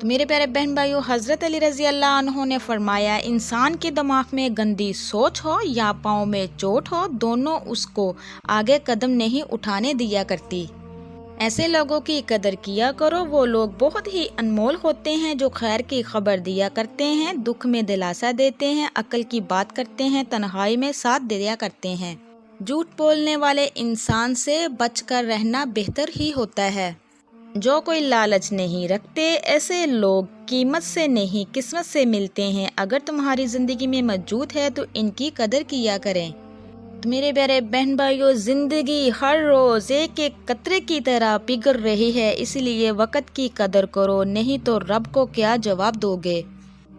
تو میرے پیارے بہن بھائیوں، حضرت علی رضی اللہ عنہ نے فرمایا، انسان کے دماغ میں گندی سوچ ہو یا پاؤں میں چوٹ ہو، دونوں اس کو آگے قدم نہیں اٹھانے دیا کرتی۔ ایسے لوگوں کی قدر کیا کرو، وہ لوگ بہت ہی انمول ہوتے ہیں جو خیر کی خبر دیا کرتے ہیں، دکھ میں دلاسا دیتے ہیں، عقل کی بات کرتے ہیں، تنہائی میں ساتھ دیا کرتے ہیں۔ جھوٹ بولنے والے انسان سے بچ کر رہنا بہتر ہی ہوتا ہے۔ جو کوئی لالچ نہیں رکھتے، ایسے لوگ قیمت سے نہیں قسمت سے ملتے ہیں۔ اگر تمہاری زندگی میں موجود ہے تو ان کی قدر کیا کریں۔ تو میرے پیارے بہن بھائیوں، زندگی ہر روز ایک ایک قطرے کی طرح پگھل رہی ہے، اس لیے وقت کی قدر کرو، نہیں تو رب کو کیا جواب دو گے۔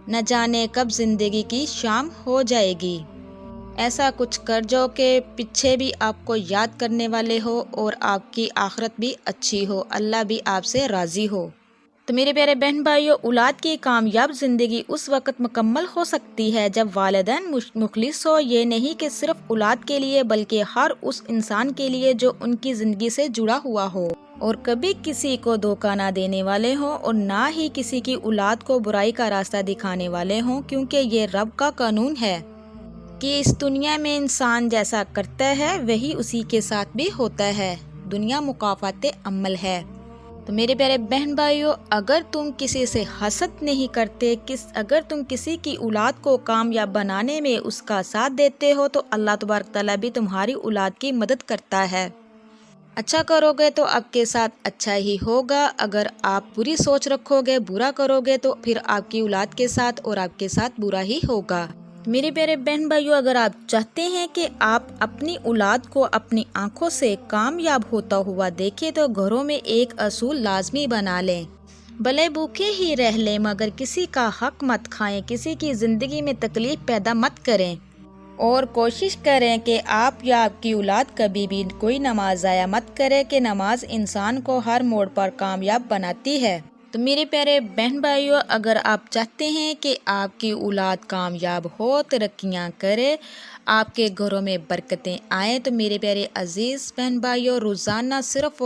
نہ جانے کب زندگی کی شام ہو جائے گی۔ ایسا کچھ کر جو کہ پیچھے بھی آپ کو یاد کرنے والے ہو اور آپ کی آخرت بھی اچھی ہو، اللہ بھی آپ سے راضی ہو۔ تو میرے پیارے بہن بھائیوں، اولاد کی کامیاب زندگی اس وقت مکمل ہو سکتی ہے جب والدین مخلص ہو، یہ نہیں کہ صرف اولاد کے لیے بلکہ ہر اس انسان کے لیے جو ان کی زندگی سے جڑا ہوا ہو، اور کبھی کسی کو دھوکہ نہ دینے والے ہوں اور نہ ہی کسی کی اولاد کو برائی کا راستہ دکھانے والے ہوں، کیونکہ یہ رب کا قانون ہے کہ اس دنیا میں انسان جیسا کرتا ہے وہی اسی کے ساتھ بھی ہوتا ہے۔ دنیا مکافات عمل ہے۔ تو میرے پیارے بہن بھائیوں، اگر تم کسی سے حسد نہیں کرتے، اگر تم کسی کی اولاد کو کامیاب بنانے میں اس کا ساتھ دیتے ہو تو اللہ تبارک تعالیٰ بھی تمہاری اولاد کی مدد کرتا ہے۔ اچھا کرو گے تو آپ کے ساتھ اچھا ہی ہوگا، اگر آپ بری سوچ رکھو گے، برا کرو گے تو پھر آپ کی اولاد کے ساتھ اور آپ کے ساتھ برا ہی ہوگا۔ میرے پیارے بہن بھائیوں، اگر آپ چاہتے ہیں کہ آپ اپنی اولاد کو اپنی آنکھوں سے کامیاب ہوتا ہوا دیکھیں تو گھروں میں ایک اصول لازمی بنا لیں، بھلے بھوکے ہی رہ لیں مگر کسی کا حق مت کھائیں، کسی کی زندگی میں تکلیف پیدا مت کریں، اور کوشش کریں کہ آپ یا آپ کی اولاد کبھی بھی کوئی نماز ضائع مت کرے کہ نماز انسان کو ہر موڑ پر کامیاب بناتی ہے۔ تو میرے پیارے بہن بھائیوں، اگر آپ چاہتے ہیں کہ آپ کی اولاد کامیاب ہو، ترقیاں کرے، آپ کے گھروں میں برکتیں آئیں، تو میرے پیارے عزیز بہن بھائیوں، روزانہ صرف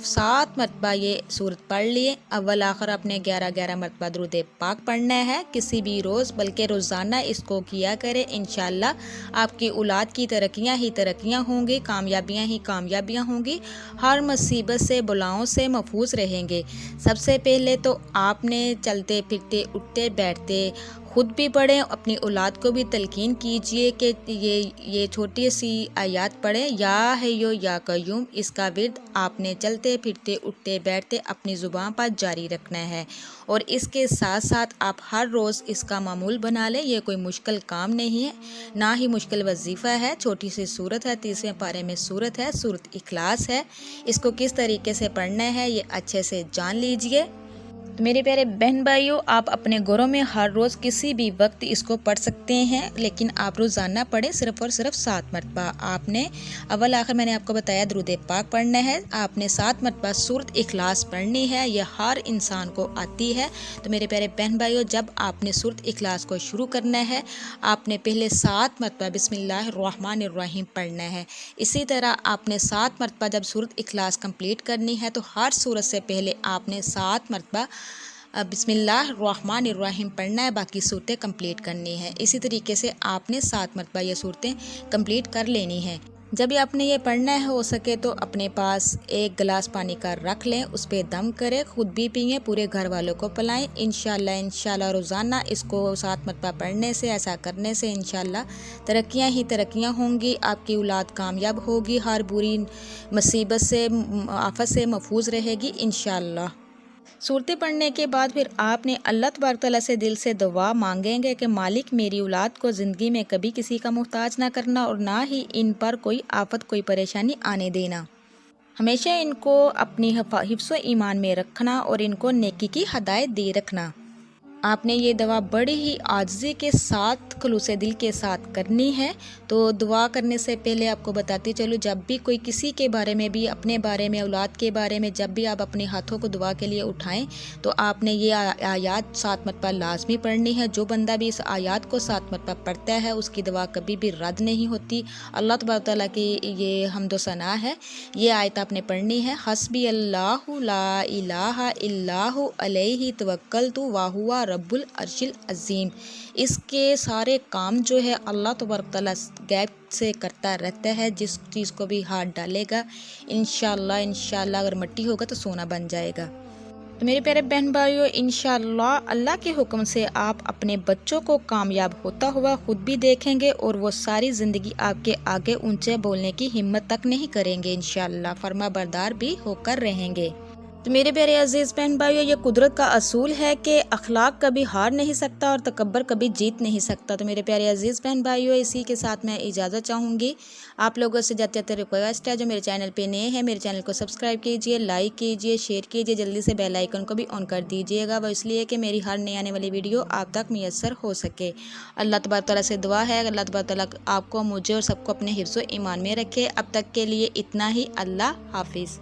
7 مرتبہ یہ سورت پڑھ لیے، اول آخر اپنے 11 مرتبہ درود پاک پڑھنا ہے کسی بھی روز، بلکہ روزانہ اس کو کیا کرے۔ انشاءاللہ آپ کی اولاد کی ترقیاں ہی ترقیاں ہوں گی، کامیابیاں ہی کامیابیاں ہوں گی، ہر مصیبت سے بلاؤں سے محفوظ رہیں گے۔ سب سے پہلے تو آپ نے چلتے پھرتے اٹھتے بیٹھتے خود بھی پڑھیں، اپنی اولاد کو بھی تلقین کیجئے کہ یہ چھوٹی سی آیات پڑھیں، یا حیو یا قیوم، اس کا ورد آپ نے چلتے پھرتے اٹھتے بیٹھتے اپنی زبان پر جاری رکھنا ہے، اور اس کے ساتھ ساتھ آپ ہر روز اس کا معمول بنا لیں۔ یہ کوئی مشکل کام نہیں ہے، نہ ہی مشکل وظیفہ ہے، چھوٹی سی سورت ہے، 30ویں پارے میں سورت ہے، سورت اخلاص ہے۔ اس کو کس طریقے سے پڑھنا ہے یہ اچھے سے جان لیجئے۔ تو میرے پیارے بہن بھائیوں، آپ اپنے گھروں میں ہر روز کسی بھی وقت اس کو پڑھ سکتے ہیں، لیکن آپ روزانہ پڑھیں صرف اور صرف 7 مرتبہ۔ آپ نے اول آخر میں نے آپ کو بتایا درود پاک پڑھنا ہے، آپ نے 7 مرتبہ سورت اخلاص پڑھنی ہے، یہ ہر انسان کو آتی ہے۔ تو میرے پیارے بہن بھائیوں، جب آپ نے سورت اخلاص کو شروع کرنا ہے، آپ نے پہلے 7 مرتبہ بسم اللہ الرحمن الرحیم پڑھنا ہے۔ اسی طرح آپ نے 7 مرتبہ جب سورت اخلاص کمپلیٹ کرنی ہے تو ہر سورت سے پہلے آپ نے 7 مرتبہ بسم اللہ الرحمن الرحیم پڑھنا ہے، باقی صورتیں کمپلیٹ کرنی ہے۔ اسی طریقے سے آپ نے 7 مرتبہ یہ صورتیں کمپلیٹ کر لینی ہیں۔ جب آپ نے یہ پڑھنا ہے، ہو سکے تو اپنے پاس ایک گلاس پانی کا رکھ لیں، اس پہ دم کریں، خود بھی پئیں، پورے گھر والوں کو پلائیں۔ انشاءاللہ روزانہ اس کو 7 مرتبہ پڑھنے سے، ایسا کرنے سے انشاءاللہ ترقیاں ہی ترقیاں ہوں گی، آپ کی اولاد کامیاب ہوگی، ہر بری مصیبت سے آفت سے محفوظ رہے گی انشاءاللہ۔ صورتیں پڑھنے کے بعد پھر آپ نے اللہ تبارک تعالیٰ سے دل سے دعا مانگیں گے کہ مالک میری اولاد کو زندگی میں کبھی کسی کا محتاج نہ کرنا، اور نہ ہی ان پر کوئی آفت کوئی پریشانی آنے دینا، ہمیشہ ان کو اپنی حفظ و ایمان میں رکھنا اور ان کو نیکی کی ہدایت دے رکھنا۔ آپ نے یہ دعا بڑی ہی عاجزی کے ساتھ خلوص دل کے ساتھ کرنی ہے۔ تو دعا کرنے سے پہلے آپ کو بتاتی چلوں، جب بھی کوئی کسی کے بارے میں بھی، اپنے بارے میں، اولاد کے بارے میں، جب بھی آپ اپنے ہاتھوں کو دعا کے لیے اٹھائیں تو آپ نے یہ آیات 7 مرتبہ لازمی پڑھنی ہے۔ جو بندہ بھی اس آیات کو 7 مرتبہ پڑھتا ہے اس کی دعا کبھی بھی رد نہیں ہوتی۔ اللہ تبارک تعالیٰ کی یہ حمد و ثنا ہے۔ یہ آیت آپ نے پڑھنی ہے، حسبی اللہ لا الہ الا ہو علیہ توکلت وہو رب العرش العظیم۔ اس کے سارے کام جو ہے اللہ تبارک تعالیٰ غیب سے کرتا رہتا ہے۔ جس چیز کو بھی ہاتھ ڈالے گا انشاءاللہ اگر مٹی ہوگا تو سونا بن جائے گا۔ تو میرے پیارے بہن بھائیو، انشاءاللہ اللہ کے حکم سے آپ اپنے بچوں کو کامیاب ہوتا ہوا خود بھی دیکھیں گے، اور وہ ساری زندگی آپ کے آگے اونچے بولنے کی ہمت تک نہیں کریں گے، انشاءاللہ فرما بردار بھی ہو کر رہیں گے۔ تو میرے پیارے عزیز بہن بھائیو، یہ قدرت کا اصول ہے کہ اخلاق کبھی ہار نہیں سکتا اور تکبر کبھی جیت نہیں سکتا۔ تو میرے پیارے عزیز بہن بھائیو، اسی کے ساتھ میں اجازت چاہوں گی۔ آپ لوگوں سے جاتے جاتے ریکویسٹ ہے، جو میرے چینل پہ نئے ہیں میرے چینل کو سبسکرائب کیجئے، لائک کیجئے، شیئر کیجئے، جلدی سے بیل آئیکن کو بھی آن کر دیجئے گا، وہ اس لیے کہ میری ہر نئی آنے والی ویڈیو آپ تک میسر ہو سکے۔ اللہ تبارک تعالیٰ سے دعا ہے اللہ تبارک تعالیٰ آپ کو، مجھے اور سب کو اپنے حفظ و ایمان میں رکھے۔ اب تک کے لیے اتنا ہی، اللہ حافظ۔